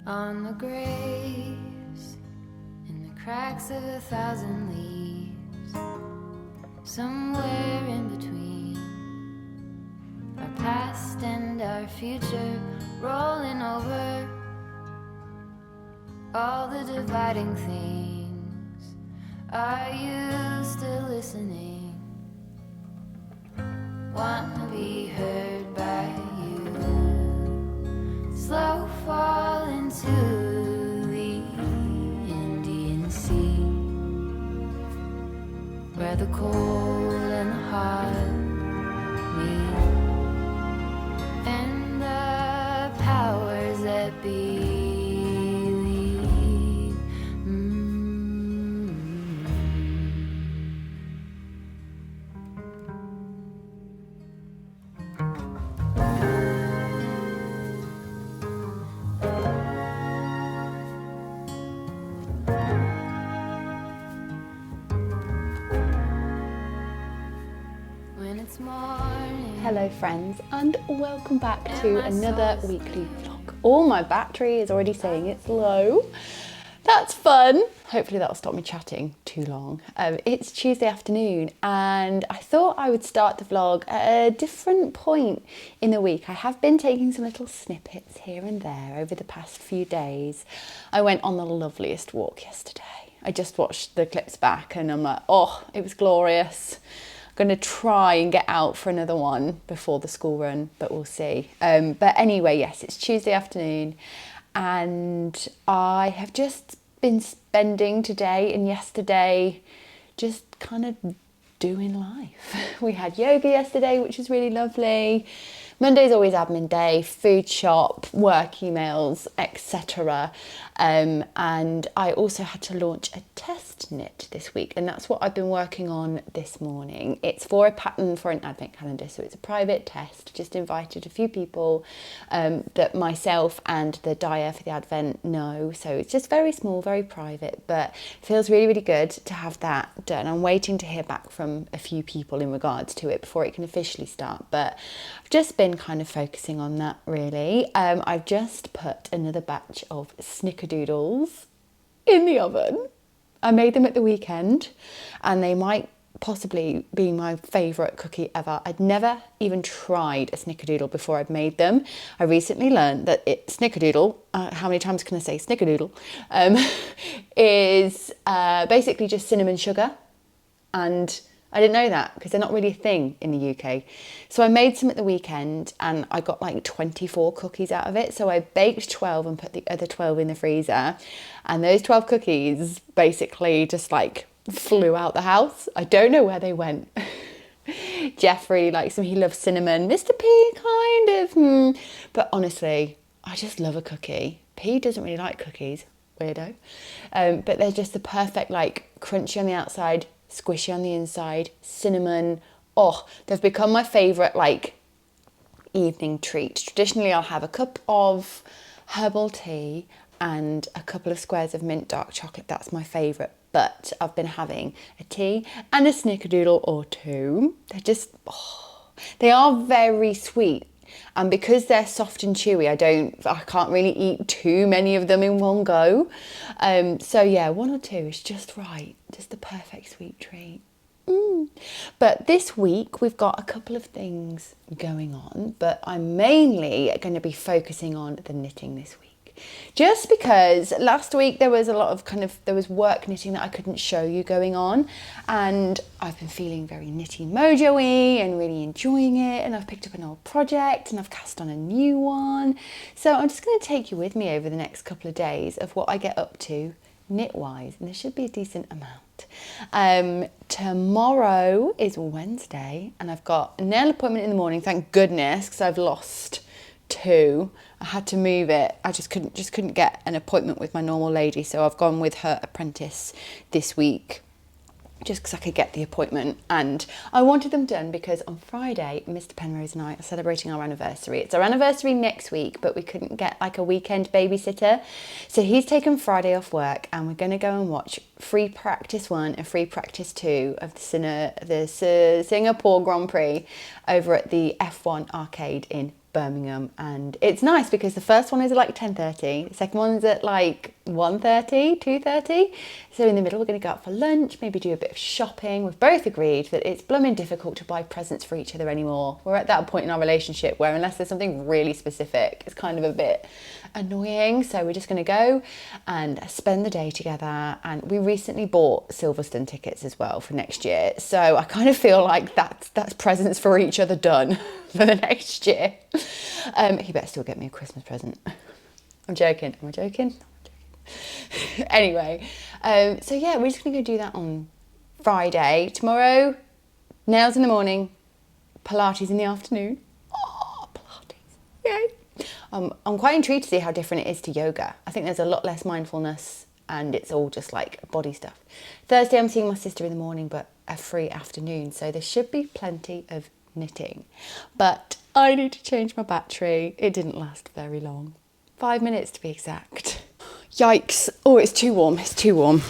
On the graves, in the cracks of 1,000 leaves, somewhere in between our past and our future, rolling over all the dividing things. Are you still listening? Want to be heard by you? Slow fall into the Indian Sea, where the cold and the hot meet, and the powers that be lead. When it's morning. Hello friends, and welcome back to another weekly vlog. Oh, my battery is already saying it's low. That's fun. Hopefully that'll stop me chatting too long. It's Tuesday afternoon and I thought I would start the vlog at a different point in the week. I have been taking some little snippets here and there over the past few days. I went on the loveliest walk yesterday. I just watched the clips back and I'm like, oh, it was glorious. I'm going to try and get out for another one before the school run, but we'll see. But anyway, yes, it's Tuesday afternoon and I have just been spending today and yesterday just kind of doing life. We had yoga yesterday, which was really lovely. Monday's always admin day, food shop, work emails, etc. And I also had to launch a test knit this week, and that's what I've been working on this morning. It's for a pattern for an advent calendar, so it's a private test. Just invited a few people that myself and the dyer for the advent know, so it's just very small, very private, but it feels really, really good to have that done. I'm waiting to hear back from a few people in regards to it before it can officially start, but I've just been kind of focusing on that really. I've just put another batch of snickerdoodles in the oven. I made them at the weekend and they might possibly be my favourite cookie ever. I'd never even tried a snickerdoodle before I'd made them. I recently learned that snickerdoodle, how many times can I say snickerdoodle, is basically just cinnamon sugar, and I didn't know that because they're not really a thing in the UK. So I made some at the weekend and I got like 24 cookies out of it. So I baked 12 and put the other 12 in the freezer. And those 12 cookies basically just like flew out the house. I don't know where they went. Jeffrey likes them, he loves cinnamon. Mr. P kind of, But honestly, I just love a cookie. P doesn't really like cookies, weirdo. But they're just the perfect like crunchy on the outside, squishy on the inside, cinnamon. Oh, they've become my favourite like evening treat. Traditionally, I'll have a cup of herbal tea and a couple of squares of mint dark chocolate. That's my favourite. But I've been having a tea and a snickerdoodle or two. They're just, they are very sweet. And because they're soft and chewy, I can't really eat too many of them in one go. So yeah, one or two is just right. Just the perfect sweet treat. But this week we've got a couple of things going on, but I'm mainly going to be focusing on the knitting this week. Just because last week there was a lot of there was work knitting that I couldn't show you going on, and I've been feeling very knitty mojo-y and really enjoying it, and I've picked up an old project and I've cast on a new one. So I'm just going to take you with me over the next couple of days of what I get up to knit-wise, and there should be a decent amount. Tomorrow is Wednesday and I've got a nail appointment in the morning, thank goodness, because I've lost 2. I had to move it. I just couldn't get an appointment with my normal lady, so I've gone with her apprentice this week just because I could get the appointment, and I wanted them done because on Friday Mr. Penrose and I are celebrating our anniversary. It's our anniversary next week, but we couldn't get like a weekend babysitter, so he's taken Friday off work and we're going to go and watch free practice 1 and free practice 2 of the Singapore Grand Prix over at the F1 arcade in Birmingham, and it's nice because the first one is at like 10:30, the second one's at like 1:30, 2:30. So in the middle we're going to go out for lunch, maybe do a bit of shopping. We've both agreed that it's blooming difficult to buy presents for each other anymore. We're at that point in our relationship where unless there's something really specific, it's kind of a bit annoying. So we're just going to go and spend the day together, and we recently bought Silverstone tickets as well for next year, so I kind of feel like that's presents for each other done for the next year. He better still get me a Christmas present. I'm joking. Am I joking? Anyway, so yeah, we're just gonna go do that on Friday. Tomorrow, nails in the morning, Pilates in the afternoon. Oh, Pilates, yay. I'm quite intrigued to see how different it is to yoga. I think there's a lot less mindfulness and it's all just like body stuff. Thursday I'm seeing my sister in the morning, but a free afternoon, so there should be plenty of knitting. But I need to change my battery. It didn't last very long. 5 minutes to be exact. Yikes. Oh, it's too warm. It's too warm.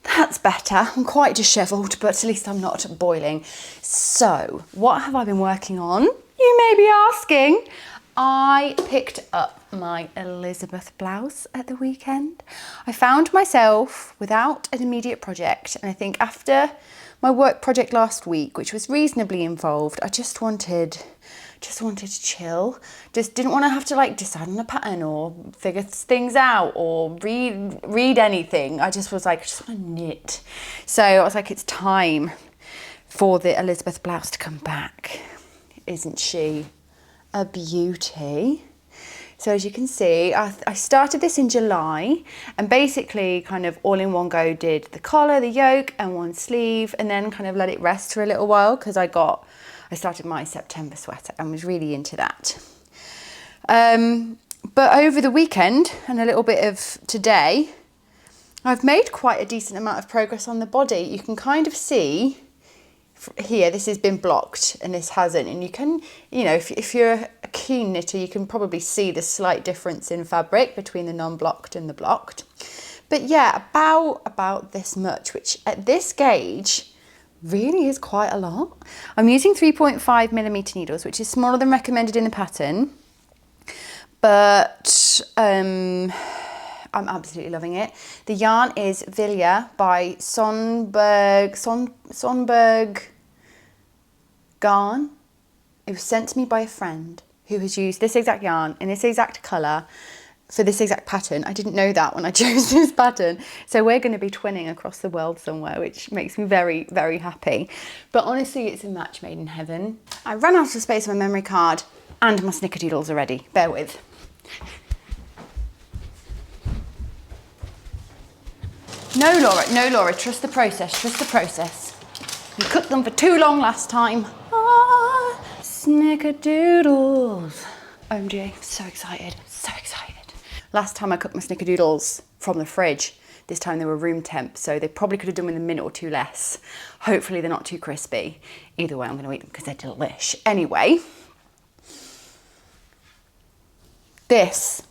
That's better. I'm quite dishevelled, but at least I'm not boiling. So, what have I been working on? You may be asking. I picked up my Elisabeth Blouse at the weekend. I found myself without an immediate project, and I think after my work project last week, which was reasonably involved, I just wanted to chill. Just didn't want to have to like decide on a pattern or figure things out or read anything. I just was like, I just want to knit. So I was like, it's time for the Elisabeth Blouse to come back. Isn't she a beauty? So as you can see, I started this in July and basically kind of all in one go did the collar, the yoke and one sleeve, and then kind of let it rest for a little while because I started my September sweater and was really into that. But over the weekend and a little bit of today, I've made quite a decent amount of progress on the body. You can kind of see here, this has been blocked and this hasn't, and you can, you know, if you're a keen knitter, you can probably see the slight difference in fabric between the non-blocked and the blocked. But yeah, about this much, which at this gauge really is quite a lot. I'm using 3.5mm needles, which is smaller than recommended in the pattern, but I'm absolutely loving it. The yarn is Vilja by Sonberg Garn. It was sent to me by a friend who has used this exact yarn in this exact colour for this exact pattern. I didn't know that when I chose this pattern. So we're going to be twinning across the world somewhere, which makes me very, very happy. But honestly, it's a match made in heaven. I ran out of space on my memory card and my snickerdoodles already. Bear with. No, Laura, trust the process, trust the process. You cooked them for too long last time. Ah, snickerdoodles. OMG, so excited, so excited. Last time I cooked my snickerdoodles from the fridge. This time they were room temp, so they probably could have done with a minute or two less. Hopefully they're not too crispy. Either way, I'm gonna eat them because they're delish. Anyway, this.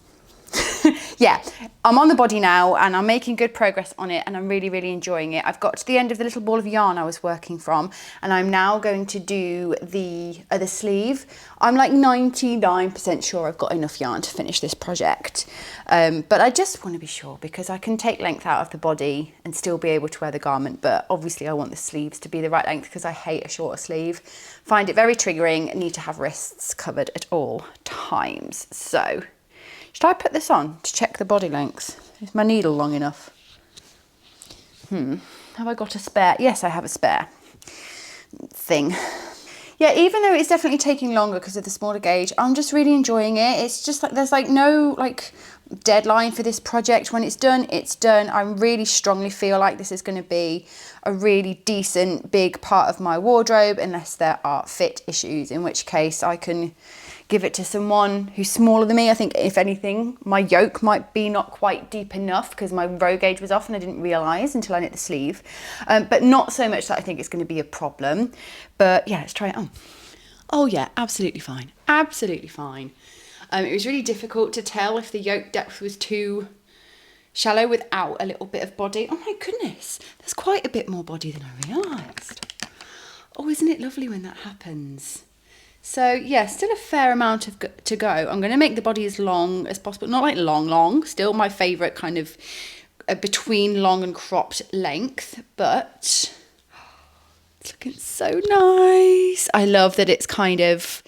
Yeah, I'm on the body now and I'm making good progress on it and I'm really, really enjoying it. I've got to the end of the little ball of yarn I was working from and I'm now going to do the other sleeve. I'm like 99% sure I've got enough yarn to finish this project. But I just want to be sure because I can take length out of the body and still be able to wear the garment. But obviously I want the sleeves to be the right length because I hate a shorter sleeve. Find it very triggering and need to have wrists covered at all times. So should I put this on to check the body length? Is my needle long enough? Have I got a spare? Yes, I have a spare thing. Yeah, even though it's definitely taking longer because of the smaller gauge, I'm just really enjoying it. It's just like there's like no like deadline for this project. When it's done, it's done. I really strongly feel like this is going to be a really decent big part of my wardrobe unless there are fit issues, in which case I can give it to someone who's smaller than me. I think if anything, my yoke might be not quite deep enough because my row gauge was off and I didn't realise until I knit the sleeve. But not so much that I think it's going to be a problem. But yeah, let's try it on. Oh yeah, absolutely fine. Absolutely fine. It was really difficult to tell if the yoke depth was too shallow without a little bit of body. Oh my goodness, there's quite a bit more body than I realised. Oh, isn't it lovely when that happens? So yeah, still a fair amount to go. I'm going to make the body as long as possible. Not like long, still my favourite kind of between long and cropped length, but it's looking so nice. I love that it's kind of,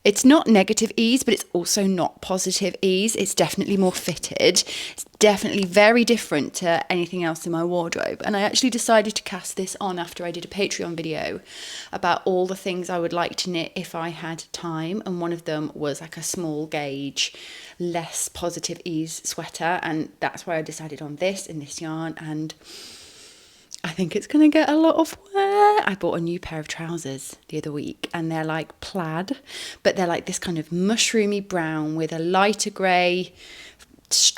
it's not negative ease, but it's also not positive ease. It's definitely more fitted. It's definitely very different to anything else in my wardrobe. And I actually decided to cast this on after I did a Patreon video about all the things I would like to knit if I had time. And one of them was like a small gauge, less positive ease sweater. And that's why I decided on this in this yarn. And I think it's going to get a lot of wear. I bought a new pair of trousers the other week and they're like plaid, but they're like this kind of mushroomy brown with a lighter grey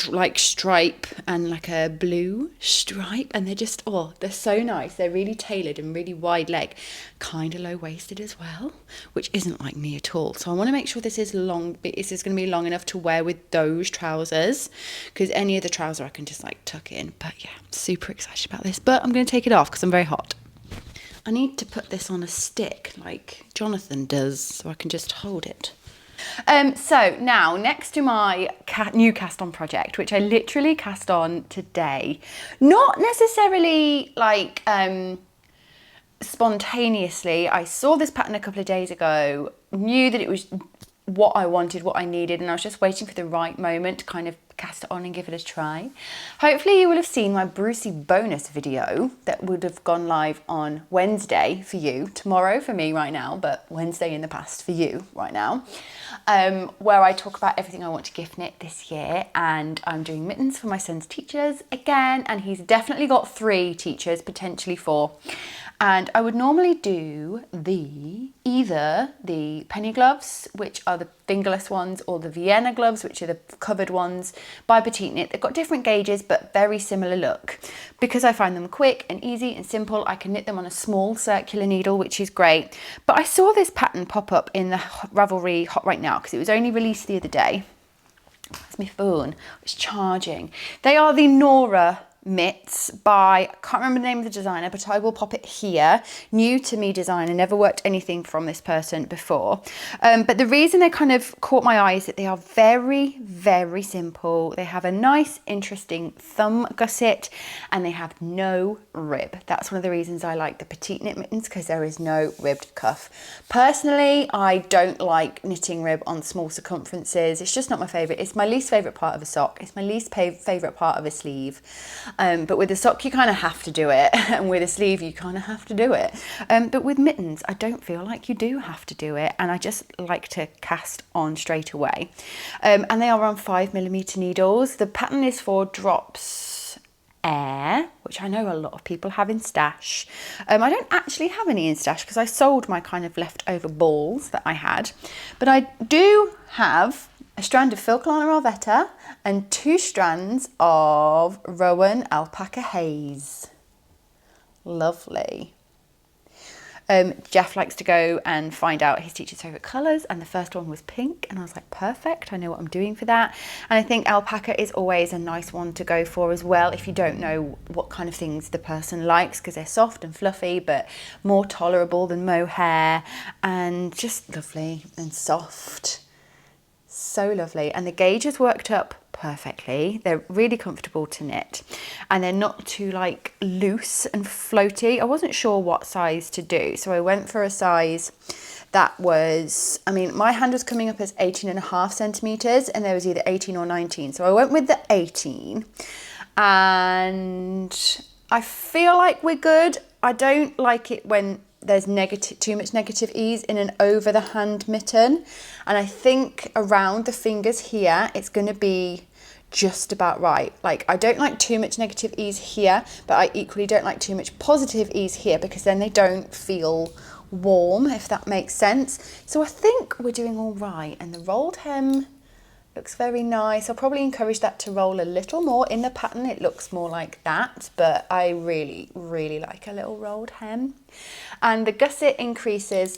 like stripe and like a blue stripe, and they're just, oh, they're so nice. They're really tailored and really wide leg, kind of low waisted as well, which isn't like me at all. So I want to make sure this is long, this is going to be long enough to wear with those trousers, because any other trouser I can just like tuck in. But yeah, I'm super excited about this, but I'm going to take it off because I'm very hot. I need to put this on a stick like Jonathan does so I can just hold it. So now next to my new cast on project, which I literally cast on today, not necessarily like spontaneously. I saw this pattern a couple of days ago, knew that it was what I wanted, what I needed, and I was just waiting for the right moment to kind of cast it on and give it a try. Hopefully you will have seen my Brucey bonus video that would have gone live on Wednesday for you, tomorrow for me right now, but Wednesday in the past for you right now, where I talk about everything I want to gift knit this year. And I'm doing mittens for my son's teachers again, and he's definitely got 3 teachers, potentially 4. And I would normally do either the penny gloves, which are the fingerless ones, or the Vienna gloves, which are the covered ones by PetiteKnit. They've got different gauges, but very similar look. Because I find them quick and easy and simple, I can knit them on a small circular needle, which is great. But I saw this pattern pop up in the Ravelry Hot Right Now, because it was only released the other day. That's my phone, it's charging. They are the Nora mitts by, I can't remember the name of the designer, but I will pop it here. New to me designer, never worked anything from this person before. But the reason they kind of caught my eye is that they are very, very simple. They have a nice, interesting thumb gusset, and they have no rib. That's one of the reasons I like the PetiteKnit mittens, because there is no ribbed cuff. Personally, I don't like knitting rib on small circumferences. It's just not my favourite. It's my least favourite part of a sock. It's my least favourite part of a sleeve. But with a sock, you kind of have to do it. And with a sleeve, you kind of have to do it. But with mittens, I don't feel like you do have to do it. And I just like to cast on straight away. And they are on 5mm needles. The pattern is for Drops Air, which I know a lot of people have in stash. I don't actually have any in stash because I sold my kind of leftover balls that I had. But I do have a strand of Filcolana Arwetta and 2 strands of Rowan Alpaca Haze. Lovely. Jeff likes to go and find out his teacher's favourite colours, and the first one was pink, and I was like, perfect, I know what I'm doing for that. And I think alpaca is always a nice one to go for as well if you don't know what kind of things the person likes, because they're soft and fluffy but more tolerable than mohair, and just lovely and soft. So lovely. And the gauge has worked up perfectly. They're really comfortable to knit, and they're not too like loose and floaty. I wasn't sure what size to do, so I went for a size that was, I mean, my hand was coming up as 18.5 centimeters, and there was either 18 or 19, so I went with the 18, and I feel like we're good. I don't like it when there's too much negative ease in an over the hand mitten, and I think around the fingers here it's going to be just about right. Like, I don't like too much negative ease here, but I equally don't like too much positive ease here, because then they don't feel warm, if that makes sense. So I think we're doing all right, and the rolled hem looks very nice. I'll probably encourage that to roll a little more. In the pattern it looks more like that, but I really, really like a little rolled hem. And the gusset increases,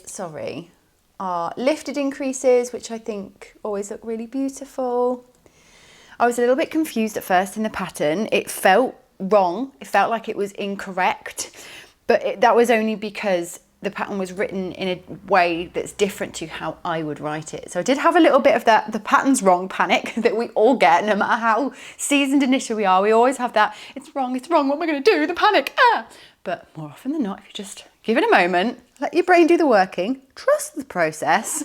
are lifted increases, which I think always look really beautiful. I was a little bit confused at first in the pattern. It felt wrong. It felt like it was incorrect, but that was only because the pattern was written in a way that's different to how I would write it. So I did have a little bit of that, the pattern's wrong panic that we all get, no matter how seasoned and knitted we are. We always have that, it's wrong, what am I going to do? The panic, ah! But more often than not, if you just give it a moment, let your brain do the working, trust the process,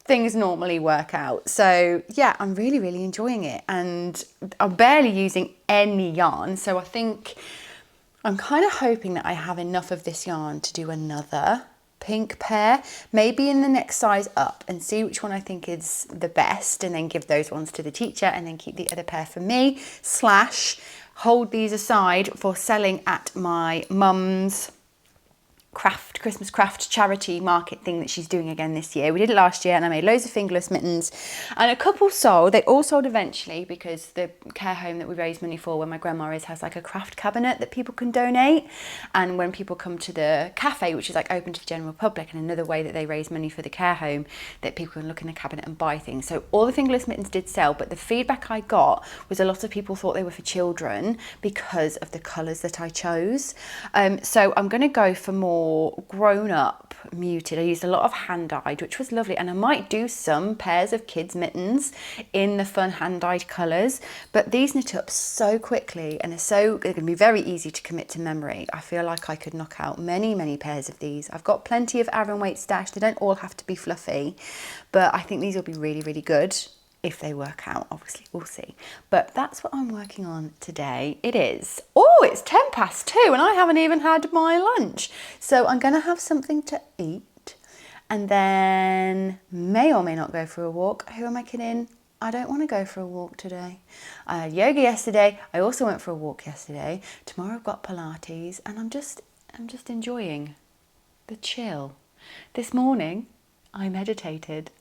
things normally work out. So yeah, I'm really, really enjoying it. And I'm barely using any yarn. So I think I'm kind of hoping that I have enough of this yarn to do another pink pair, maybe in the next size up, and see which one I think is the best, and then give those ones to the teacher and then keep the other pair for me, / hold these aside for selling at my mum's Christmas craft charity market thing that she's doing again this year. We did it last year and I made loads of fingerless mittens, and a couple sold. They all sold eventually because the care home that we raised money for where my grandma is has like a craft cabinet that people can donate, and when people come to the cafe, which is like open to the general public, and another way that they raise money for the care home, that people can look in the cabinet and buy things. So all the fingerless mittens did sell, but the feedback I got was a lot of people thought they were for children because of the colours that I chose. So I'm going to go for more grown up muted. I used a lot of hand dyed, which was lovely, and I might do some pairs of kids mittens in the fun hand dyed colours, but these knit up so quickly and they're going to be very easy to commit to memory. I feel like I could knock out many pairs of these. I've got plenty of Aran weight stashed. They don't all have to be fluffy, but I think these will be really good. If they work out, obviously, we'll see. But that's what I'm working on today. It's 2:10 and I haven't even had my lunch. So I'm gonna have something to eat and then may or may not go for a walk. Who am I kidding? I don't want to go for a walk today. I had yoga yesterday. I also went for a walk yesterday. Tomorrow I've got Pilates, and I'm just enjoying the chill. This morning I meditated.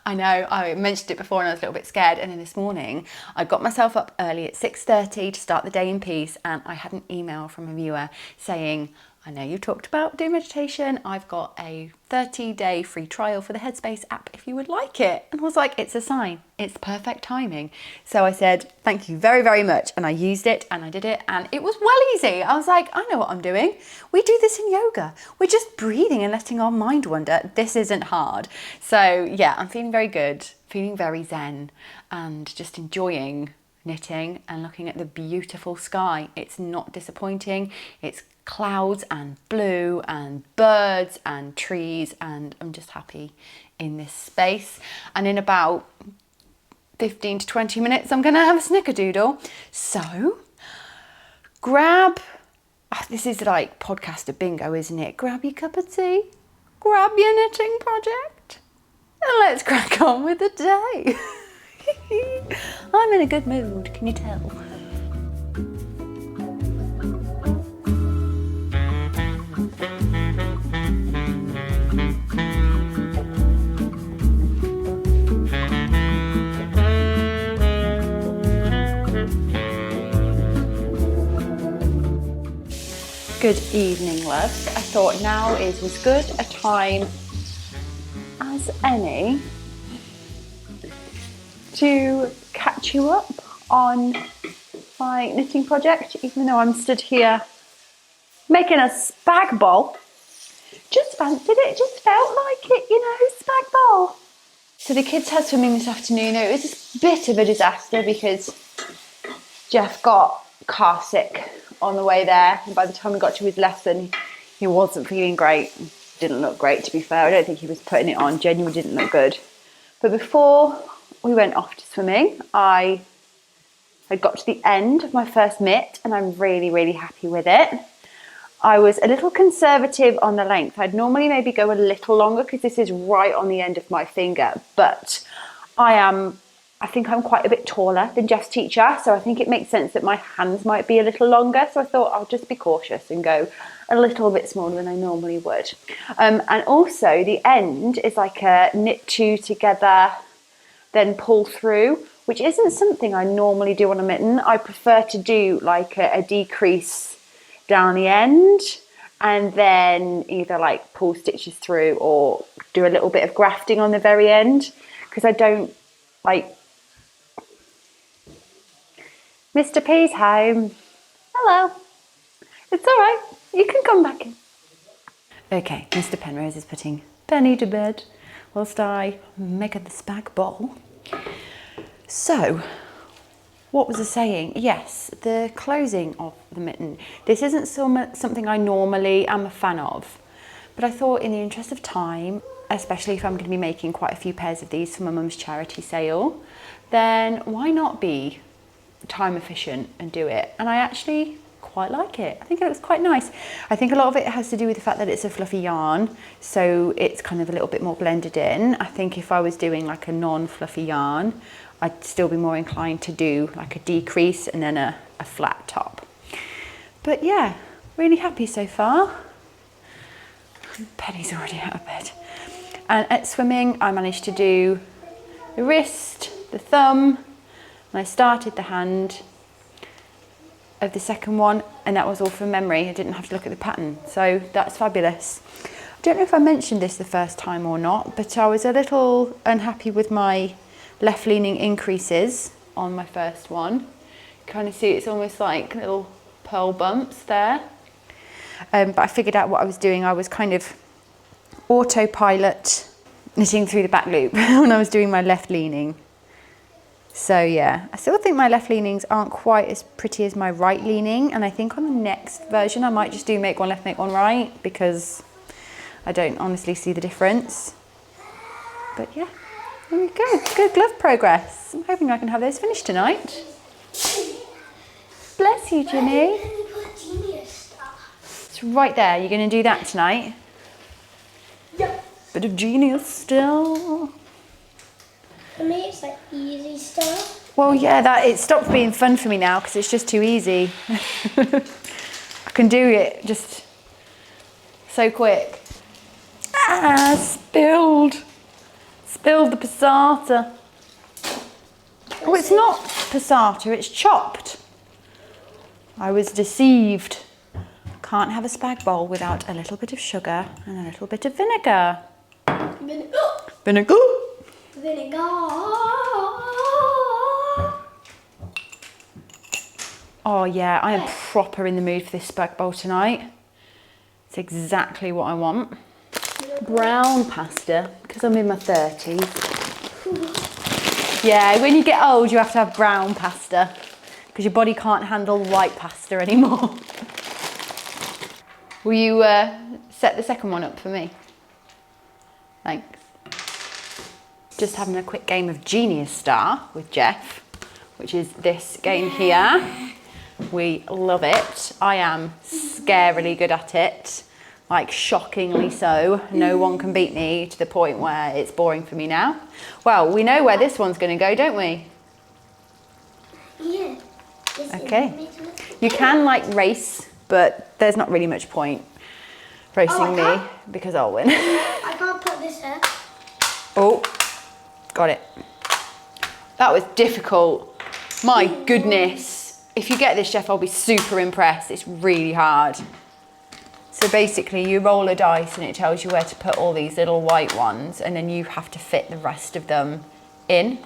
I know, I mentioned it before and I was a little bit scared, and then this morning I got myself up early at 6:30 to start the day in peace, and I had an email from a viewer saying, I know you talked about doing meditation, I've got a 30-day free trial for the Headspace app if you would like it. And I was like, it's a sign, it's perfect timing. So I said, thank you very much, and I used it and I did it and it was well easy. I was like, I know what I'm doing. We do this in yoga. We're just breathing and letting our mind wander. This isn't hard. So yeah, I'm feeling very good, feeling very zen, and just enjoying knitting and looking at the beautiful sky. It's not disappointing. It's clouds and blue and birds and trees, and I'm just happy in this space. And in about 15 to 20 minutes I'm gonna have a snickerdoodle. So this is like podcaster bingo, isn't it? Grab your cup of tea, grab your knitting project, and let's crack on with the day. I'm in a good mood, can you tell? Good evening, loves. I thought now is as good a time as any to catch you up on my knitting project, even though I'm stood here making a spag bol. Just fancied it, just felt like it, spag bol. So the kids had swimming this afternoon. It was a bit of a disaster because Jeff got car sick on the way there, and by the time we got to his lesson he wasn't feeling great. Didn't look great, to be fair. I don't think he was putting it on, genuinely didn't look good. But before we went off to swimming, I had got to the end of my first mitt and I'm really happy with it. I was a little conservative on the length. I'd normally maybe go a little longer because this is right on the end of my finger, but I think I'm quite a bit taller than Jeff's teacher, so I think it makes sense that my hands might be a little longer. So I thought I'll just be cautious and go a little bit smaller than I normally would. And also the end is like a knit two together, then pull through, which isn't something I normally do on a mitten. I prefer to do like a decrease down the end and then either like pull stitches through or do a little bit of grafting on the very end, because I don't like... Mr. P's home. Hello. It's all right. You can come back in. Okay, Mr. Penrose is putting Penny to bed whilst I make the spag bol. So, what was I saying? Yes, the closing of the mitten. This isn't something I normally am a fan of, but I thought in the interest of time, especially if I'm going to be making quite a few pairs of these for my mum's charity sale, then why not be time efficient and do it? And I actually quite like it. I think it looks quite nice. I think a lot of it has to do with the fact that it's a fluffy yarn, so it's kind of a little bit more blended in. I think if I was doing like a non-fluffy yarn, I'd still be more inclined to do like a decrease and then a flat top. But yeah, really happy so far. Penny's already out of bed. And at swimming, I managed to do the wrist, the thumb, and I started the hand of the second one, and that was all from memory. I didn't have to look at the pattern, so that's fabulous. I don't know if I mentioned this the first time or not, but I was a little unhappy with my left-leaning increases on my first one. Kind of see it's almost like little pearl bumps there. But I figured out what I was doing. I was kind of autopilot knitting through the back loop when I was doing my left leaning. So yeah, I still think my left leanings aren't quite as pretty as my right leaning, and I think on the next version I might just do make one left, make one right, because I don't honestly see the difference. But yeah, there we go, good glove progress. I'm hoping I can have those finished tonight. Bless you, Jimmy. It's right there. You're going to do that tonight? Yep. Bit of genius still. For me, it's like easy stuff. Well, yeah, it stopped being fun for me now because it's just too easy. I can do it just so quick. Ah, spilled. Spilled the passata. Oh, it's not passata, it's chopped. I was deceived. Can't have a spag bol without a little bit of sugar and a little bit of vinegar. Vinegar. Vinegar. Oh yeah, I am proper in the mood for this spag bol tonight. It's exactly what I want. Brown pasta, because I'm in my 30s. Yeah, when you get old you have to have brown pasta because your body can't handle white pasta anymore. Will you set the second one up for me? Thanks. Just having a quick game of Genius Star with Jeff, which is this game here. We love it. I am scarily good at it, like shockingly so. No one can beat me to the point where it's boring for me now. Well, we know where this one's going to go, don't we? Yeah. Okay. You can like race, but there's not really much point racing me because I'll win. I can't put this there. Oh, got it. That was difficult. My goodness. If you get this, Jeff, I'll be super impressed. It's really hard. So basically you roll a dice and it tells you where to put all these little white ones, and then you have to fit the rest of them in.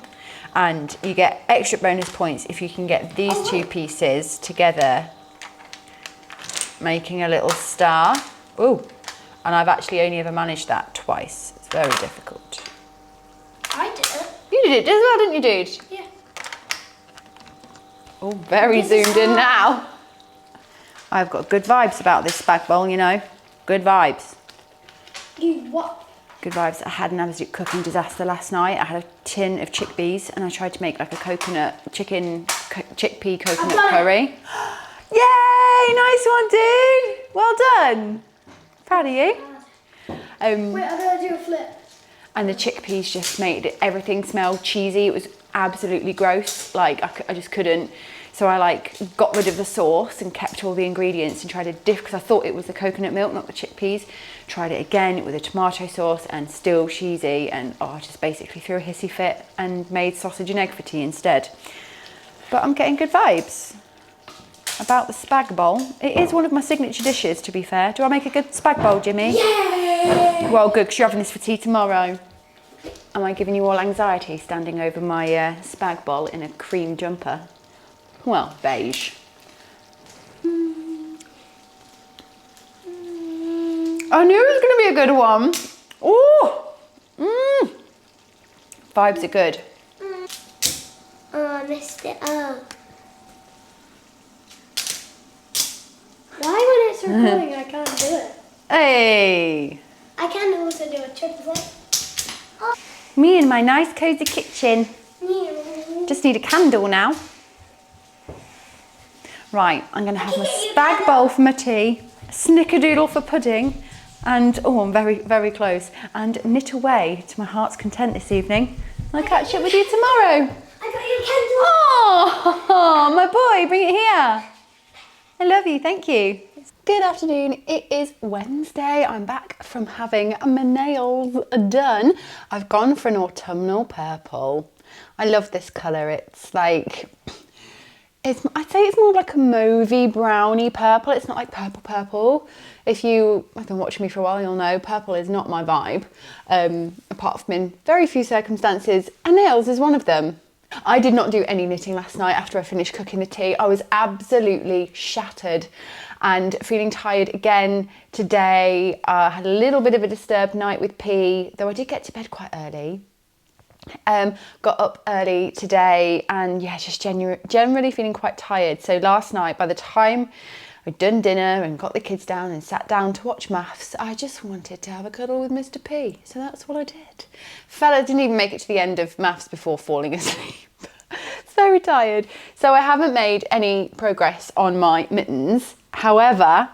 And you get extra bonus points if you can get these two pieces together, making a little star. Ooh, and I've actually only ever managed that twice. It's very difficult. I did it. You did it as well, didn't you, dude? Yeah. Oh, very zoomed in now. I've got good vibes about this spag bol, you know. Good vibes. You what? Good vibes. I had an absolute cooking disaster last night. I had a tin of chickpeas and I tried to make like a chickpea coconut curry. Yay! Nice one, dude. Well done. Proud of you. Wait, I'm gonna do a flip. And the chickpeas just made everything smell cheesy. It was absolutely gross. Like I just couldn't. So I like got rid of the sauce and kept all the ingredients and tried a because I thought it was the coconut milk, not the chickpeas. Tried it again with a tomato sauce and still cheesy, and I just basically threw a hissy fit and made sausage and egg for tea instead. But I'm getting good vibes about the spag bol. It is one of my signature dishes, to be fair. Do I make a good spag bol, Jimmy? Yeah! Well, good, because you're having this for tea tomorrow. Am I giving you all anxiety standing over my spag bol in a cream jumper? Well, beige. I knew it was going to be a good one. Ooh. Vibes are good. Oh, I missed it up. Why when it's recording I can't do it? Hey. I can also do a triplet. Oh. Me in my nice cozy kitchen. Just need a candle now. Right, I'm going to have my spag bowl for my tea, a snickerdoodle for pudding, and, oh, I'm very, very close, and knit away to my heart's content this evening. I'll catch up with you tomorrow. I got you a candle. Oh, my boy, bring it here. I love you, thank you. Good afternoon, it is Wednesday. I'm back from having my nails done. I've gone for an autumnal purple. I love this colour, it's like, I'd say it's more like a mauvey browny purple. It's not like purple. If you have been watching me for a while, you'll know purple is not my vibe. Apart from in very few circumstances, and nails is one of them. I did not do any knitting last night after I finished cooking the tea. I was absolutely shattered and feeling tired again today. I had a little bit of a disturbed night with P, though I did get to bed quite early. Got up early today and yeah, just generally feeling quite tired. So last night, by the time I'd done dinner and got the kids down and sat down to watch maths, I just wanted to have a cuddle with Mr. P. So that's what I did. Fella didn't even make it to the end of maths before falling asleep. Very tired. So I haven't made any progress on my mittens. However,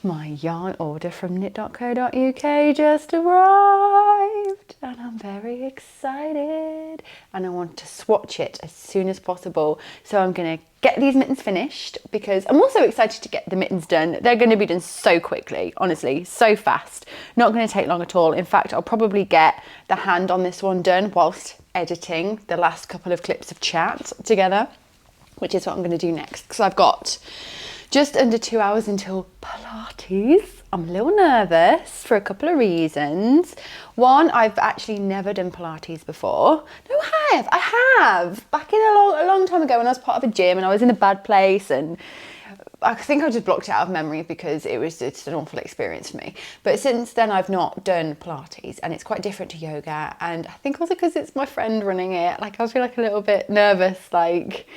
my yarn order from knit.co.uk just arrived and I'm very excited and I want to swatch it as soon as possible. So I'm going to get these mittens finished because I'm also excited to get the mittens done. They're going to be done so quickly, honestly, so fast. Not going to take long at all. In fact, I'll probably get the hand on this one done whilst editing the last couple of clips of chat together, which is what I'm going to do next because I've got just under 2 hours until Pilates. I'm a little nervous for a couple of reasons. One, I've actually never done Pilates before. No, I have. Back in a long time ago when I was part of a gym and I was in a bad place and I think I just blocked it out of memory because it's an awful experience for me. But since then I've not done Pilates and it's quite different to yoga, and I think also because it's my friend running it, like I feel like a little bit nervous, like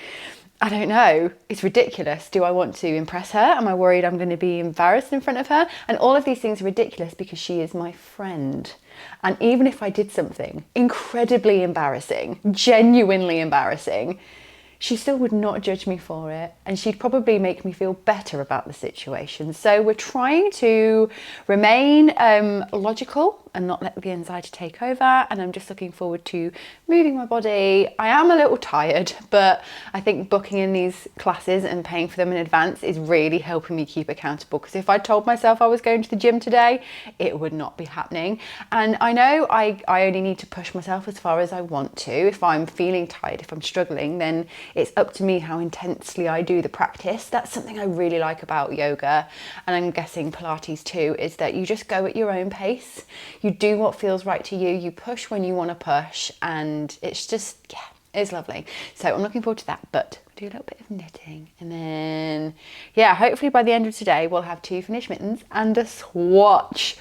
I don't know, it's ridiculous. Do I want to impress her? Am I worried I'm going to be embarrassed in front of her? And all of these things are ridiculous because she is my friend. And even if I did something incredibly embarrassing, genuinely embarrassing, she still would not judge me for it and she'd probably make me feel better about the situation. So we're trying to remain logical and not let the anxiety take over, and I'm just looking forward to moving my body. I am a little tired, but I think booking in these classes and paying for them in advance is really helping me keep accountable, because if I told myself I was going to the gym today, it would not be happening. And I know I only need to push myself as far as I want to. If I'm feeling tired, if I'm struggling, then it's up to me how intensely I do the practice. That's something I really like about yoga, and I'm guessing Pilates too, is that you just go at your own pace. You do what feels right to you, you push when you want to push, and it's just, yeah, it's lovely. So I'm looking forward to that, but do a little bit of knitting and then, yeah, hopefully by the end of today we'll have 2 finished mittens and a swatch.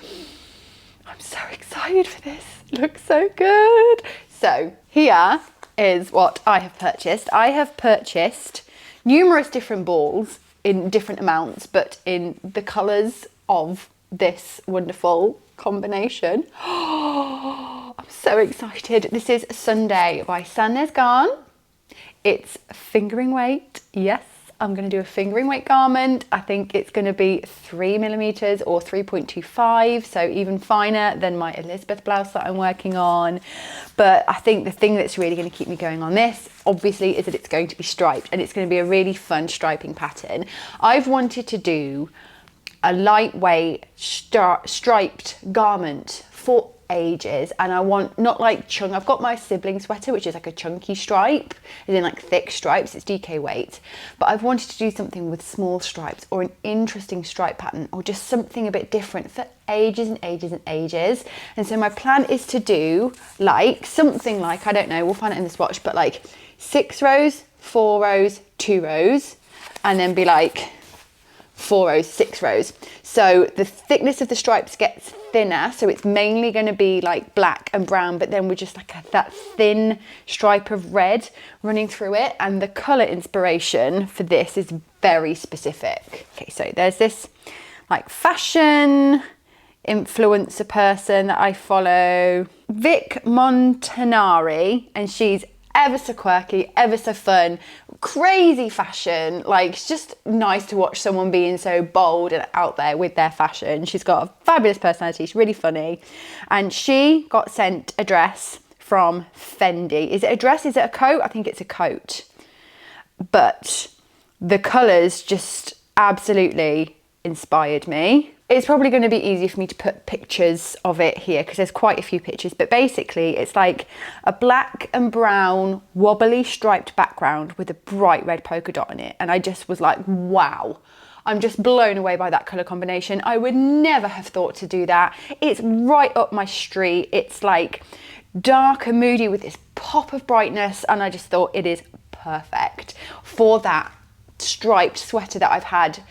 I'm so excited for this, it looks so good. So here is what I have purchased. I have purchased numerous different balls in different amounts, but in the colours of this wonderful combination. Oh, I'm so excited. This is Sunday by Garn. It's fingering weight. Yes, I'm going to do a fingering weight garment. I think it's going to be 3mm or 3.25, so even finer than my Elisabeth blouse that I'm working on. But I think the thing that's really going to keep me going on this, obviously, is that it's going to be striped, and it's going to be a really fun striping pattern. I've wanted to do a lightweight striped garment for ages, and I want not like chunk. I've got my sibling sweater, which is like a chunky stripe, as in like thick stripes, it's DK weight, but I've wanted to do something with small stripes or an interesting stripe pattern or just something a bit different for ages and ages and ages. And so my plan is to do like something like, I don't know, we'll find it in the swatch, but like 6 rows, 4 rows, 2 rows, and then be like 4 rows, 6 rows. So the thickness of the stripes gets thinner. So it's mainly going to be like black and brown, but then with just like that thin stripe of red running through it. And the colour inspiration for this is very specific. Okay, so there's this like fashion influencer person that I follow, Vic Montanari, and she's ever so quirky, ever so fun, crazy fashion. Like, it's just nice to watch someone being so bold and out there with their fashion. She's got a fabulous personality, she's really funny. And she got sent a dress from Fendi. Is it a dress? Is it a coat? I think it's a coat. But the colours just absolutely inspired me. It's probably going to be easy for me to put pictures of it here because there's quite a few pictures, but basically it's like a black and brown wobbly striped background with a bright red polka dot in it. And I just was like, wow, I'm just blown away by that colour combination. I would never have thought to do that. It's right up my street. It's like dark and moody with this pop of brightness, and I just thought it is perfect for that striped sweater that I've had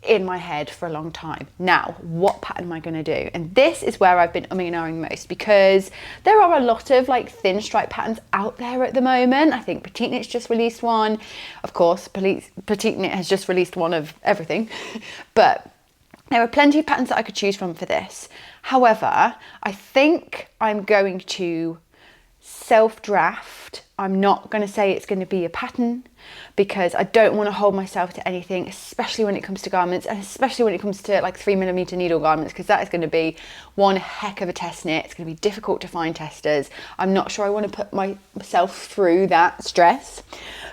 in my head for a long time. Now, what pattern am I going to do? And this is where I've been umming and ahhing most, because there are a lot of like thin stripe patterns out there at the moment. I think PetiteKnit's just released one. Of course, PetiteKnit has just released one of everything. But there are plenty of patterns that I could choose from for this. However, I think I'm going to self-draft. I'm not going to say it's going to be a pattern because I don't want to hold myself to anything, especially when it comes to garments, and especially when it comes to like 3mm needle garments, because that is going to be one heck of a test knit. It's going to be difficult to find testers. I'm not sure I want to put myself through that stress.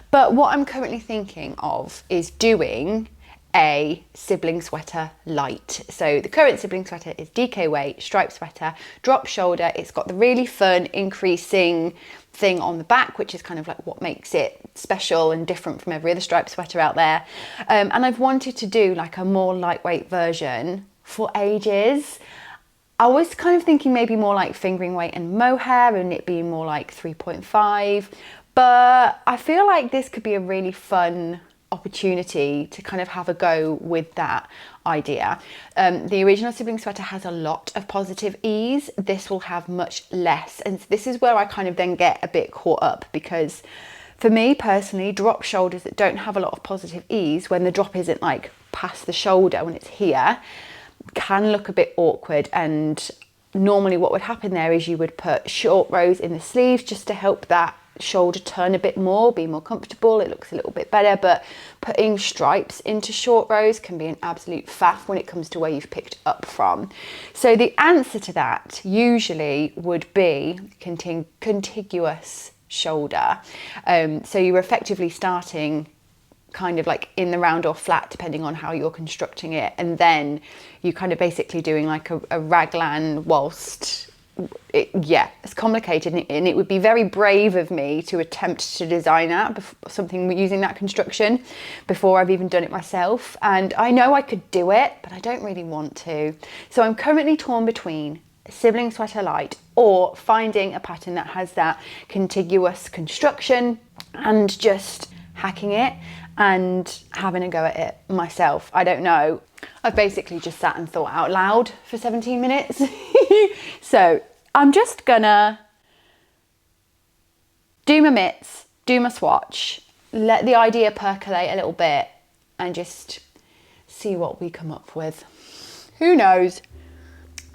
But what I'm currently thinking of is doing a sibling sweater light. So the current sibling sweater is DK weight, striped sweater, drop shoulder. It's got the really fun increasing thing on the back, which is kind of like what makes it special and different from every other striped sweater out there. And I've wanted to do like a more lightweight version for ages. I was kind of thinking maybe more like fingering weight and mohair and it being more like 3.5, but I feel like this could be a really fun opportunity to kind of have a go with that idea. The original sibling sweater has a lot of positive ease. This will have much less, and this is where I kind of then get a bit caught up, because for me personally, drop shoulders that don't have a lot of positive ease, when the drop isn't like past the shoulder, when it's here, can look a bit awkward. And normally what would happen there is you would put short rows in the sleeves just to help that shoulder turn a bit more, be more comfortable, it looks a little bit better. But putting stripes into short rows can be an absolute faff when it comes to where you've picked up from. So the answer to that usually would be contiguous shoulder. So you're effectively starting kind of like in the round or flat, depending on how you're constructing it, and then you kind of basically doing like a raglan whilst it's complicated, and it would be very brave of me to attempt to design that something using that construction before I've even done it myself. And I know I could do it, but I don't really want to. So I'm currently torn between a sibling sweater light or finding a pattern that has that contiguous construction and just hacking it and having a go at it myself. I don't know. I've basically just sat and thought out loud for 17 minutes. So I'm just gonna do my mitts, do my swatch, let the idea percolate a little bit and just see what we come up with. Who knows?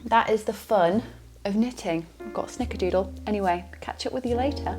That is the fun of knitting. I've got a snickerdoodle. Anyway, catch up with you later.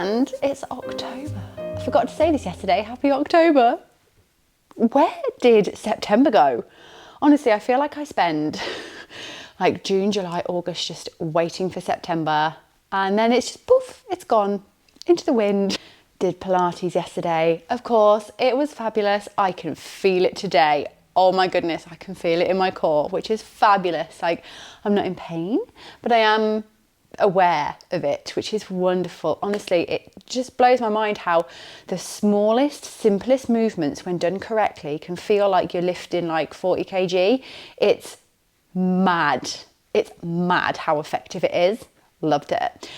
And it's October. I forgot to say this yesterday. Happy October. Where did September go? Honestly, I feel like I spend like June, July, August just waiting for September. And then it's just poof, it's gone into the wind. Did Pilates yesterday. Of course, it was fabulous. I can feel it today. Oh my goodness, I can feel it in my core, which is fabulous. Like, I'm not in pain, but I am aware of it, which is wonderful. Honestly, it just blows my mind how the smallest, simplest movements, when done correctly, can feel like you're lifting like 40 kg. It's mad. It's mad how effective it is. Loved it.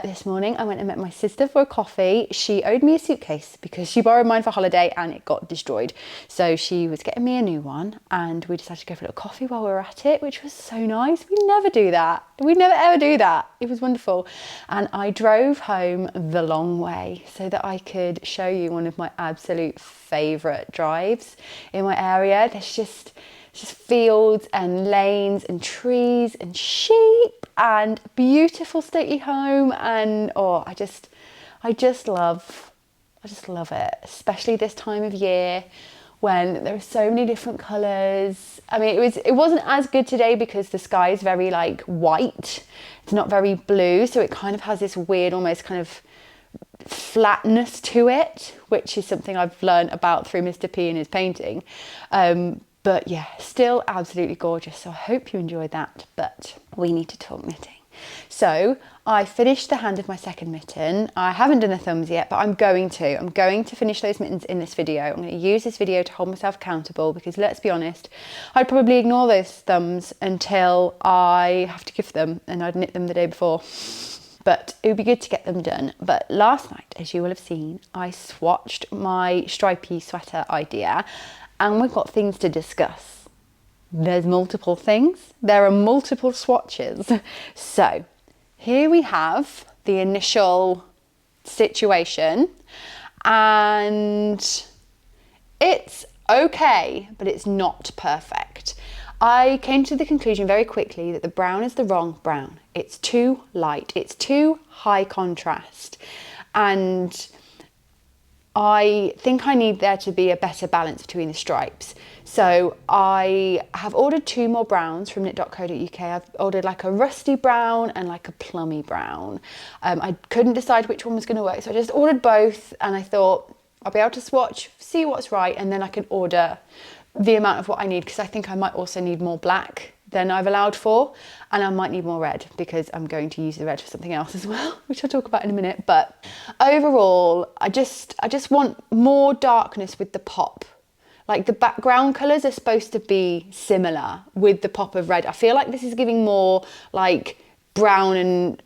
This morning I went and met my sister for a coffee. She owed me a suitcase because she borrowed mine for holiday and it got destroyed. So she was getting me a new one and we decided to go for a little coffee while we were at it, which was so nice. We never do that. We never ever do that. It was wonderful. And I drove home the long way so that I could show you one of my absolute favourite drives in my area. There's just fields and lanes and trees and sheep and beautiful stately home, and I just love it, especially this time of year when there are so many different colours. I mean, it wasn't as good today because the sky is very like white. It's not very blue, so it kind of has this weird almost kind of flatness to it, which is something I've learned about through Mr. P and his painting. But yeah, still absolutely gorgeous. So I hope you enjoyed that, but we need to talk knitting. So I finished the hand of my second mitten. I haven't done the thumbs yet, but I'm going to finish those mittens in this video. I'm going to use this video to hold myself accountable because let's be honest, I'd probably ignore those thumbs until I have to give them and I'd knit them the day before. But it would be good to get them done. But last night, as you will have seen, I swatched my stripy sweater idea and we've got things to discuss. There's multiple things. There are multiple swatches. So here we have the initial situation and it's okay, but it's not perfect. I came to the conclusion very quickly that the brown is the wrong brown. It's too light, it's too high contrast, and I think I need there to be a better balance between the stripes. So I have ordered 2 more browns from knit.co.uk. I've ordered like a rusty brown and like a plummy brown. I couldn't decide which one was going to work, so I just ordered both and I thought I'll be able to swatch, see what's right, and then I can order the amount of what I need, because I think I might also need more black than I've allowed for, and I might need more red because I'm going to use the red for something else as well, which I'll talk about in a minute. But overall, I just want more darkness with the pop. Like the background colours are supposed to be similar with the pop of red. I feel like this is giving more like brown and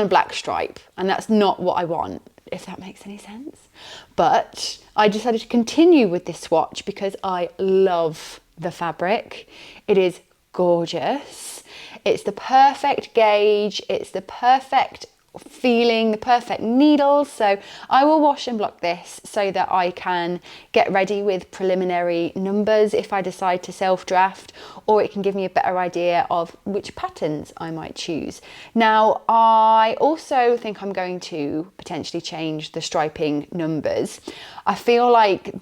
black stripe, and that's not what I want, if that makes any sense. But I decided to continue with this swatch because I love the fabric. It is gorgeous. It's the perfect gauge. It's the perfect feeling, the perfect needles. So I will wash and block this so that I can get ready with preliminary numbers if I decide to self-draft, or it can give me a better idea of which patterns I might choose. Now, I also think I'm going to potentially change the striping numbers. I feel like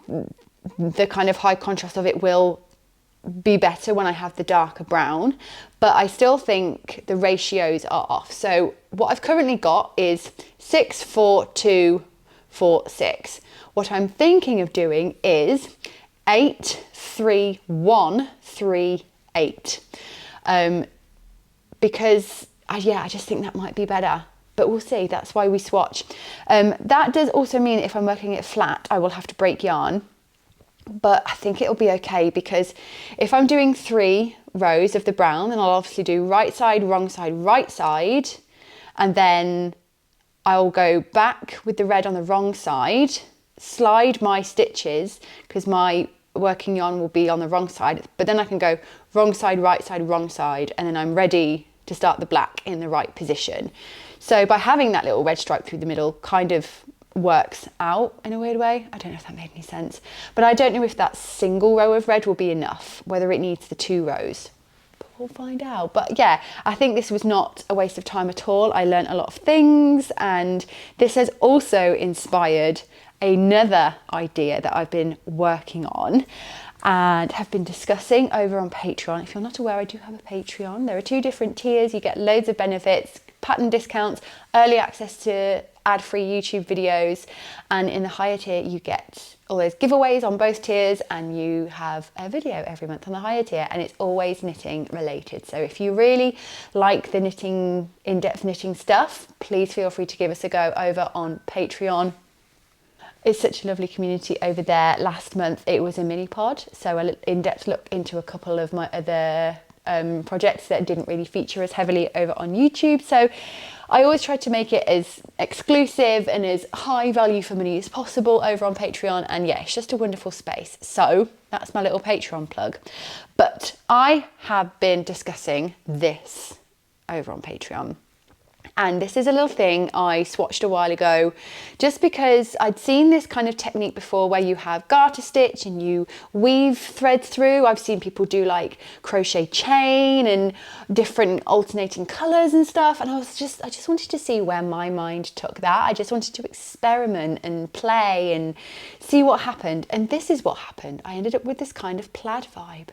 the kind of high contrast of it will be better when I have the darker brown, but I still think the ratios are off. So what I've currently got is 6, 4, 2, 4, 6. What I'm thinking of doing is 8, 3, 1, 3, 8. Because I just think that might be better, but we'll see. That's why we swatch. That does also mean if I'm working it flat, I will have to break yarn. But I think it'll be okay, because if I'm doing 3 rows of the brown, then I'll obviously do right side, right side, and then I'll go back with the red on the wrong side, slide my stitches because my working yarn will be on the wrong side, but then I can go wrong side, wrong side, and then I'm ready to start the black in the right position. So by having that little red stripe through the middle kind of works out in a weird way. I don't know if that made any sense, but I don't know if that single row of red will be enough, whether it needs the 2 rows, but we'll find out. But yeah, I think this was not a waste of time at all. I learned a lot of things, and this has also inspired another idea that I've been working on and have been discussing over on Patreon. If you're not aware, I do have a Patreon. There are 2 different tiers. You get loads of benefits, pattern discounts, early access to ad-free YouTube videos, and in the higher tier you get all those giveaways on both tiers, and you have a video every month on the higher tier, and it's always knitting related. So if you really like the knitting, in-depth knitting stuff, please feel free to give us a go over on Patreon. It's such a lovely community over there. Last month it was a mini pod, so an in-depth look into a couple of my other projects that didn't really feature as heavily over on YouTube. So I always try to make it as exclusive and as high value for money as possible over on Patreon, and yeah, it's just a wonderful space. So that's my little Patreon plug. But I have been discussing this over on Patreon. And this is a little thing I swatched a while ago, just because I'd seen this kind of technique before where you have garter stitch and you weave threads through. I've seen people do like crochet chain and different alternating colours and stuff. And I just wanted to see where my mind took that. I just wanted to experiment and play and see what happened. And this is what happened. I ended up with this kind of plaid vibe.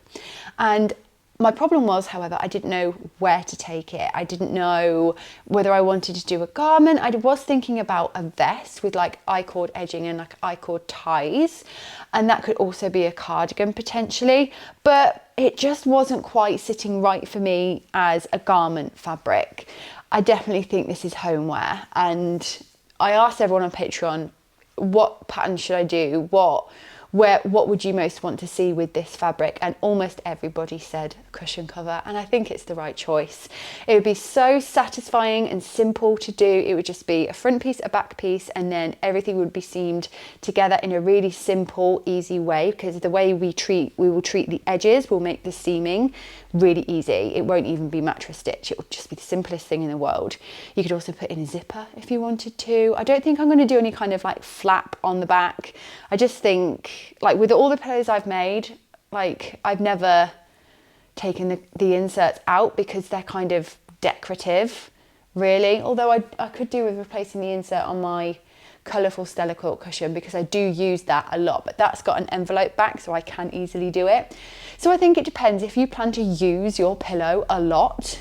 And my problem was, however, I didn't know where to take it. I didn't know whether I wanted to do a garment. I was thinking about a vest with like I-cord edging and like I-cord ties, and that could also be a cardigan potentially, but it just wasn't quite sitting right for me as a garment fabric. I definitely think this is homeware, and I asked everyone on Patreon, what pattern should I do? What would you most want to see with this fabric? And almost everybody said cushion cover, and I think it's the right choice. It would be so satisfying and simple to do. It would just be a front piece, a back piece, and then everything would be seamed together in a really simple, easy way, because the way we will treat the edges will make the seaming really easy. It won't even be mattress stitch. It will just be the simplest thing in the world. You could also put in a zipper if you wanted to. I don't think I'm going to do any kind of like flap on the back. I just think, like with all the pillows I've made, like I've never taken the inserts out because they're kind of decorative, really. Although I could do with replacing the insert on my colourful Stella quilt cushion, because I do use that a lot, but that's got an envelope back so I can easily do it. So I think it depends. If you plan to use your pillow a lot,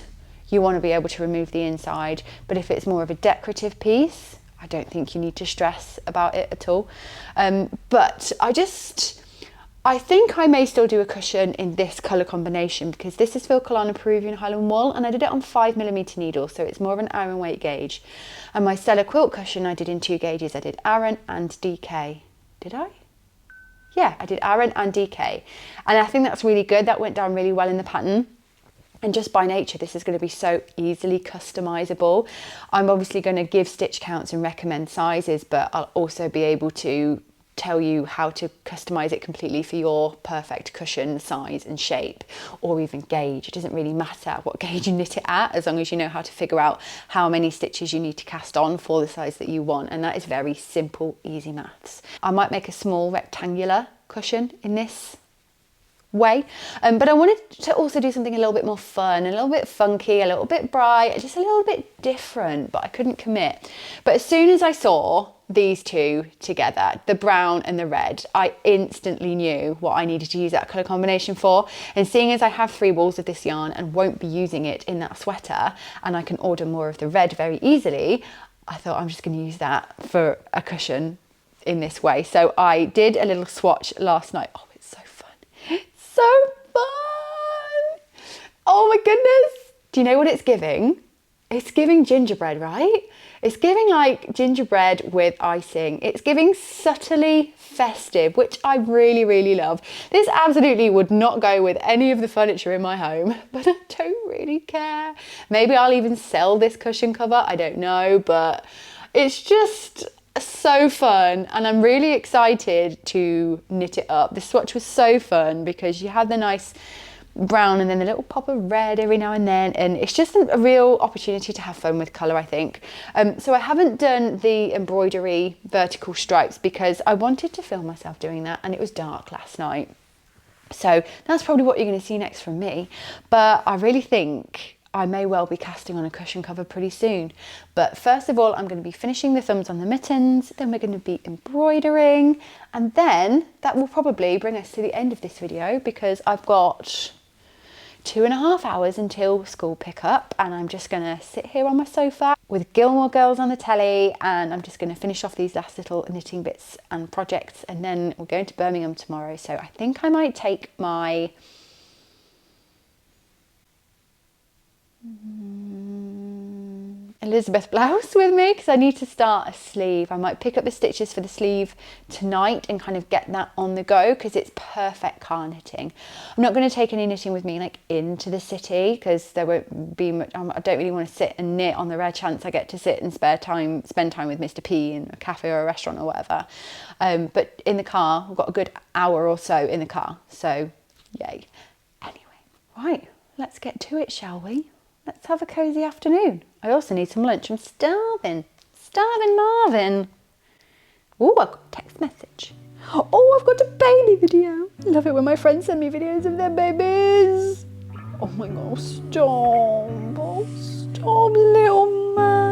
you want to be able to remove the inside, but if it's more of a decorative piece, I don't think you need to stress about it at all. But I think I may still do a cushion in this colour combination, because this is Filcolana Peruvian Highland Wool, and I did it on 5mm needle, so it's more of an Aran weight gauge. And my Stella quilt cushion I did in 2 gauges. I did Aran and DK. Did I? Yeah, I did Aran and DK. And I think that's really good. That went down really well in the pattern. And just by nature, this is going to be so easily customizable. I'm obviously going to give stitch counts and recommend sizes, but I'll also be able to tell you how to customize it completely for your perfect cushion size and shape, or even gauge. It doesn't really matter what gauge you knit it at, as long as you know how to figure out how many stitches you need to cast on for the size that you want. And that is very simple, easy maths. I might make a small rectangular cushion in this way, but I wanted to also do something a little bit more fun, a little bit funky, a little bit bright, just a little bit different, but I couldn't commit. But as soon as I saw these two together, the brown and the red, I instantly knew what I needed to use that colour combination for. And seeing as I have 3 balls of this yarn and won't be using it in that sweater, and I can order more of the red very easily, I thought I'm just going to use that for a cushion in this way. So I did a little swatch last night. Oh, it's so fun. It's so fun. Oh my goodness. Do you know what it's giving? It's giving gingerbread, right? It's giving like gingerbread with icing. It's giving subtly festive, which I really, really love. This absolutely would not go with any of the furniture in my home, but I don't really care. Maybe I'll even sell this cushion cover, I don't know, but it's just so fun, and I'm really excited to knit it up. The swatch was so fun because you had the nice brown and then a little pop of red every now and then, and it's just a real opportunity to have fun with colour, I think. So I haven't done the embroidery vertical stripes because I wanted to film myself doing that, and it was dark last night. So that's probably what you're going to see next from me. But I really think I may well be casting on a cushion cover pretty soon. But first of all, I'm going to be finishing the thumbs on the mittens, then we're going to be embroidering, and then that will probably bring us to the end of this video, because I've got 2.5 hours until school pickup, and I'm just going to sit here on my sofa with Gilmore Girls on the telly, and I'm just going to finish off these last little knitting bits and projects, and then we're going to Birmingham tomorrow. So I think I might take my Elisabeth Blouse with me, because I need to start a sleeve. I might pick up the stitches for the sleeve tonight and kind of get that on the go, because it's perfect car knitting. I'm not going to take any knitting with me like into the city, because there won't be much. I don't really want to sit and knit on the rare chance I get to sit and spend time with Mr. P in a cafe or a restaurant or whatever. But in the car, we've got a good hour or so in the car, so yay. Anyway, right, let's get to it, shall we? Let's have a cosy afternoon. I also need some lunch. I'm starving. Starving Marvin. Oh, I got a text message. Oh, I've got a baby video. I love it when my friends send me videos of their babies. Oh my God, stop. Oh, stop, little man.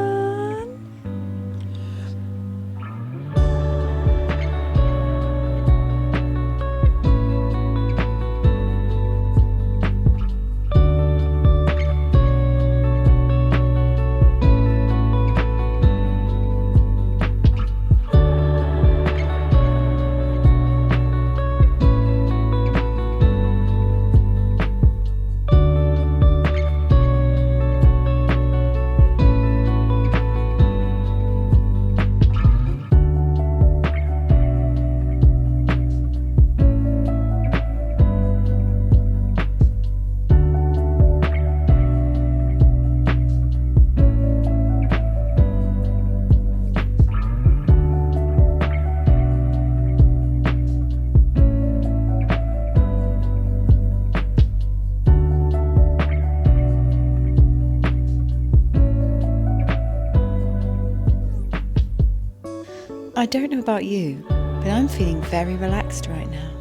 I don't know about you, but I'm feeling very relaxed right now.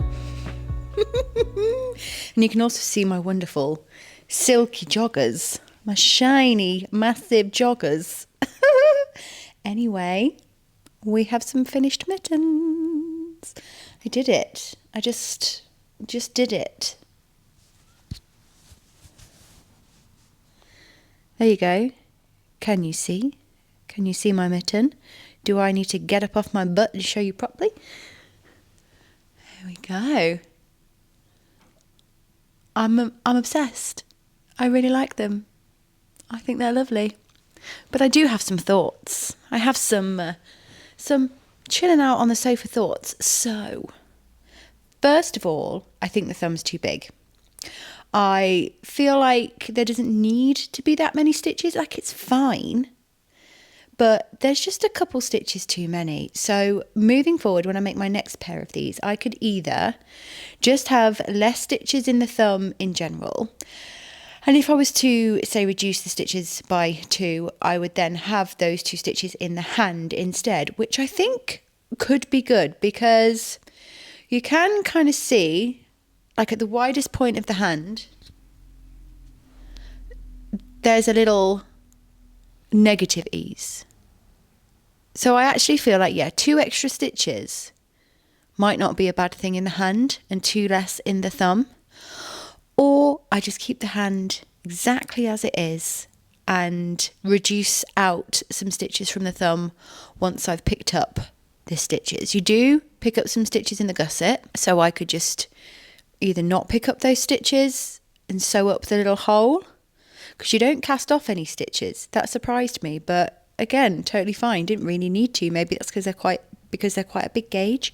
And you can also see my wonderful silky joggers, my shiny, massive joggers. Anyway, we have some finished mittens. I did it. I just did it. There you go. Can you see? Can you see my mitten? Do I need to get up off my butt and show you properly? There we go. I'm obsessed. I really like them. I think they're lovely. But I do have some thoughts. I have some chilling out on the sofa thoughts. So, first of all, I think the thumb's too big. I feel like there doesn't need to be that many stitches. Like, it's fine. But there's just a couple stitches too many. So moving forward, when I make my next pair of these, I could either just have less stitches in the thumb in general. And if I was to, say, reduce the stitches by 2, I would then have those 2 stitches in the hand instead, which I think could be good, because you can kind of see, like at the widest point of the hand, there's a little negative ease. So I actually feel like, yeah, 2 extra stitches might not be a bad thing in the hand and 2 less in the thumb. Or I just keep the hand exactly as it is and reduce out some stitches from the thumb once I've picked up the stitches. You do pick up some stitches in the gusset, so I could just either not pick up those stitches and sew up the little hole, because you don't cast off any stitches. That surprised me, but again, totally fine. Didn't really need to. Maybe that's because they're quite a big gauge.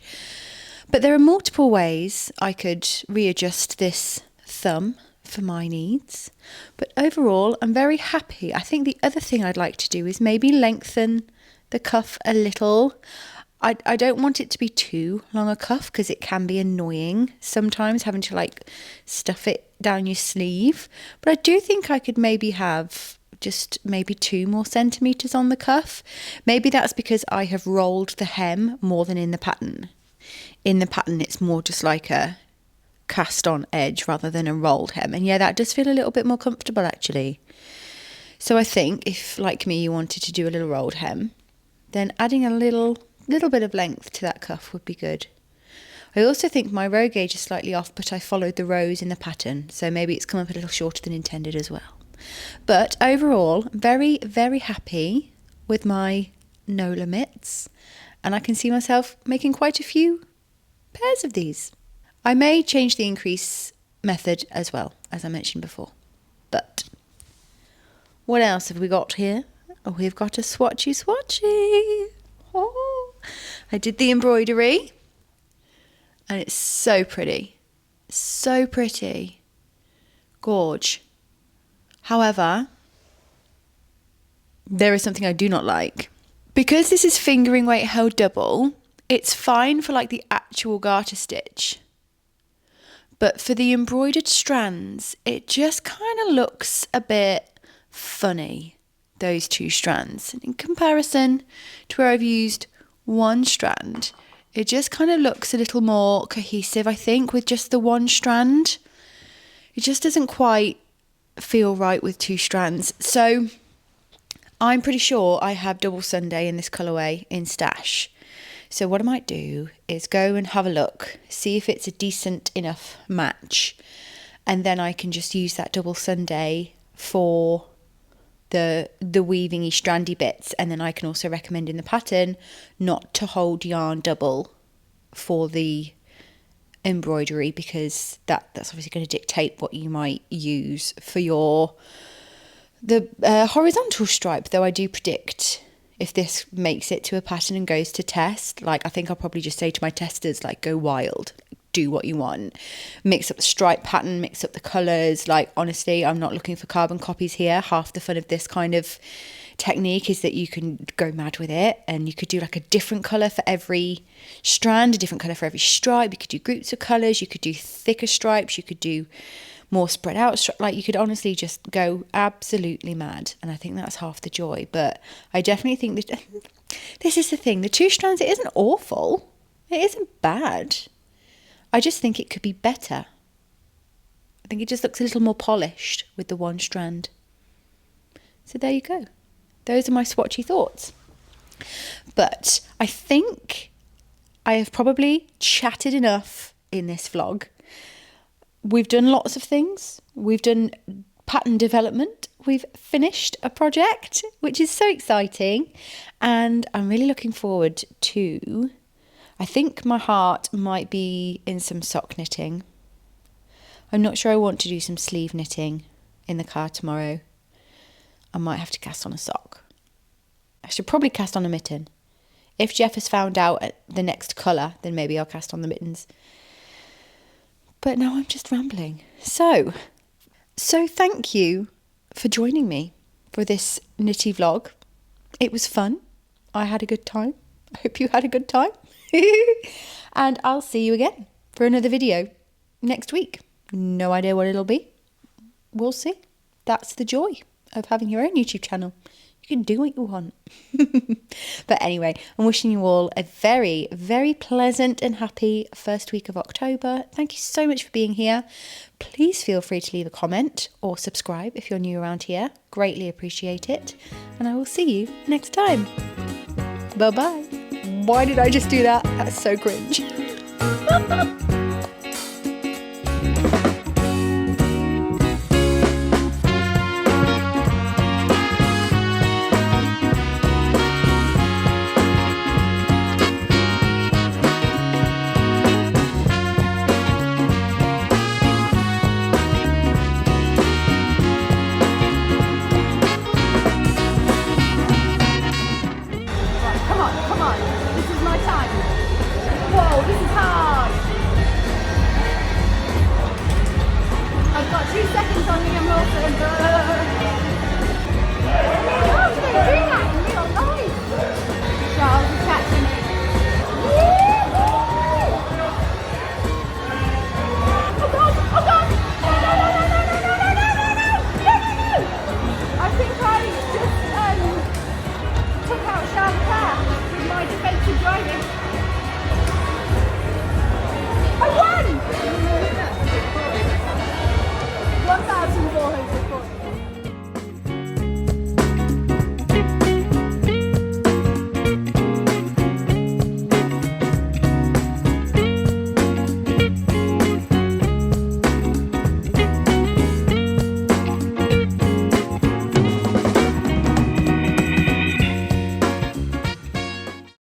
But there are multiple ways I could readjust this thumb for my needs. But overall, I'm very happy. I think the other thing I'd like to do is maybe lengthen the cuff a little. I don't want it to be too long a cuff, because it can be annoying sometimes having to like stuff it down your sleeve. But I do think I could maybe have just maybe 2 more centimetres on the cuff. Maybe that's because I have rolled the hem more than in the pattern. In the pattern, it's more just like a cast on edge rather than a rolled hem. And yeah, that does feel a little bit more comfortable actually. So I think if, like me, you wanted to do a little rolled hem, then adding a little bit of length to that cuff would be good. I also think my row gauge is slightly off, but I followed the rows in the pattern, so maybe it's come up a little shorter than intended as well. But overall, very, very happy with my Nola mitts, and I can see myself making quite a few pairs of these. I may change the increase method as well, as I mentioned before. But what else have we got here? Oh, we've got a swatchy. Oh, I did the embroidery, and it's so pretty. So pretty. Gorge. However, there is something I do not like. Because this is fingering weight held double, it's fine for like the actual garter stitch. But for the embroidered strands, it just kind of looks a bit funny, those two strands. In comparison to where I've used one strand, it just kind of looks a little more cohesive, I think, with just the one strand. It just doesn't quite feel right with two strands. So I'm pretty sure I have double Sunday in this colourway in stash. So what I might do is go and have a look, see if it's a decent enough match, and then I can just use that double Sunday for the weaving-y strandy bits, and then I can also recommend in the pattern not to hold yarn double for the embroidery, because that's obviously going to dictate what you might use for the horizontal stripe. Though I do predict, if this makes it to a pattern and goes to test, like I think I'll probably just say to my testers, like, go wild, do what you want, mix up the stripe pattern, mix up the colours. Like, honestly, I'm not looking for carbon copies here. Half the fun of this kind of technique is that you can go mad with it, and you could do like a different colour for every strand, a different colour for every stripe. You could do groups of colours, you could do thicker stripes, you could do more spread out, like you could honestly just go absolutely mad, and I think that's half the joy. But I definitely think that this is the thing, the two strands, it isn't awful, it isn't bad, I just think it could be better. I think it just looks a little more polished with the one strand. So there you go, those are my swatchy thoughts. But I think I have probably chatted enough in this vlog. We've done lots of things. We've done pattern development. We've finished a project, which is so exciting. And I'm really looking forward to, I think my heart might be in some sock knitting. I'm not sure I want to do some sleeve knitting in the car tomorrow. I might have to cast on a sock. I should probably cast on a mitten. If Jeff has found out the next colour, then maybe I'll cast on the mittens. But now I'm just rambling. So thank you for joining me for this knitty vlog. It was fun. I had a good time. I hope you had a good time. And I'll see you again for another video next week. No idea what it'll be. We'll see. That's the joy of having your own YouTube channel. You can do what you want. But anyway, I'm wishing you all a very, very pleasant and happy first week of October. Thank you so much for being here. Please feel free to leave a comment or subscribe if you're new around here. Greatly appreciate it. And I will see you next time. Bye-bye. Why did I just do that? That's so cringe. I've got 2 seconds on me, I'm also...